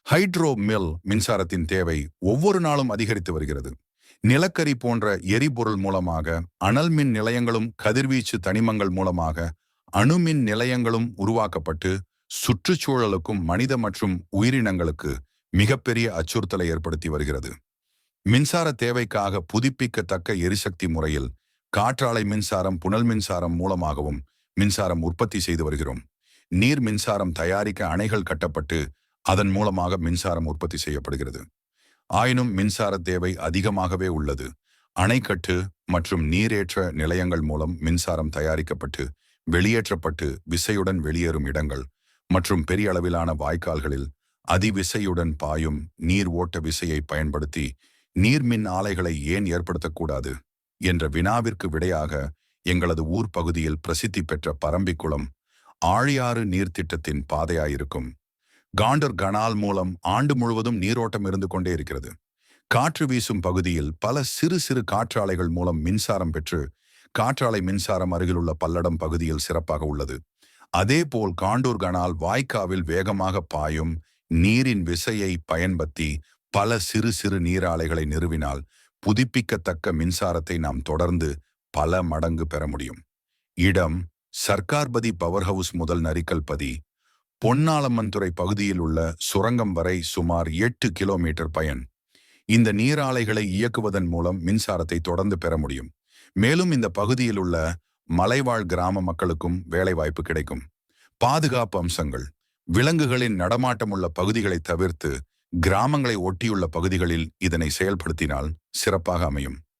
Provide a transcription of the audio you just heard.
Hydro mill மின்சாரத்தின் தேவை ஒவ்வொரு நாளும் அதிகரித்து வருகிறது. நிலக்கரி போன்ற எரிபொருள் மூலமாக, அனல் மின் நிலையங்களும் கதிர்வீச்சு தனிமங்கள் மூலமாக அணுமின் நிலையங்களும் உருவாக்கப்பட்டு சுற்றுச்சூழலுக்கும் மனித மற்றும் உயிரினங்களுக்கு மிகப்பெரிய அச்சுறுத்தலை ஏற்படுத்தி வருகிறது. மின்சார தேவைக்காக புதுப்பிக்கத்தக்க எரிசக்தி முறையில் காற்றாலை மின்சாரம், புனல் மின்சாரம் மூலமாகவும் மின்சாரம் உற்பத்தி செய்து வருகிறோம். நீர் மின்சாரம் தயாரிக்க அணைகள் கட்டப்பட்டு அதன் மூலமாக மின்சாரம் உற்பத்தி செய்யப்படுகிறது. ஆயினும் மின்சார தேவை அதிகமாகவே உள்ளது. அணைக்கட்டு மற்றும் நீரேற்ற நிலையங்கள் மூலம் மின்சாரம் தயாரிக்கப்பட்டு வெளியேற்றப்பட்டு விசையுடன் வெளியேறும் இடங்கள் மற்றும் பெரிய அளவிலான வாய்க்கால்களில் அதிவிசையுடன் பாயும் நீர் ஓட்ட விசையை பயன்படுத்தி நீர்மின் ஆலைகளை ஏன் ஏற்படுத்தக்கூடாது என்ற வினாவிற்கு விடையாக எங்களது ஊர் பகுதியில் பிரசித்தி பெற்ற பரம்பிக்குளம் ஆழியாறு நீர்த்திட்டத்தின் பாதையாயிருக்கும் காண்டர் கனால் மூலம் ஆண்டு முழுவதும் நீரோட்டம் இருந்து கொண்டே இருக்கிறது. காற்று வீசும் பகுதியில் பல சிறு சிறு காற்றாலைகள் மூலம் மின்சாரம் பெற்று காற்றாலை மின்சாரம் அருகிலுள்ள பல்லடம் பகுதியில் சிறப்பாக உள்ளது. அதேபோல் காண்டூர் கனால் வாய்க்காவில் வேகமாக பாயும் நீரின் விசையை பயன்படுத்தி பல சிறு சிறு நீராலைகளை நிறுவினால் புதுப்பிக்கத்தக்க மின்சாரத்தை நாம் தொடர்ந்து பல மடங்கு பெற முடியும். இடம்: சர்க்கார்பதி பவர் ஹவுஸ் முதல் நரிக்கல்பதி பொன்னாளம்மன்துறை பகுதியில் உள்ள சுரங்கம் வரை சுமார் 8 கிலோமீட்டர் பயன். இந்த நீராலைகளை இயக்குவதன் மூலம் மின்சாரத்தை தொடர்ந்து பெற முடியும். மேலும் இந்த பகுதியில் உள்ள மலைவாழ் கிராம மக்களுக்கும் வேலைவாய்ப்பு கிடைக்கும். பாதுகாப்பு அம்சங்கள்: விலங்குகளின் நடமாட்டம் உள்ள பகுதிகளை தவிர்த்து கிராமங்களை ஒட்டியுள்ள பகுதிகளில் இதனை செயல்படுத்தினால் சிறப்பாக அமையும்.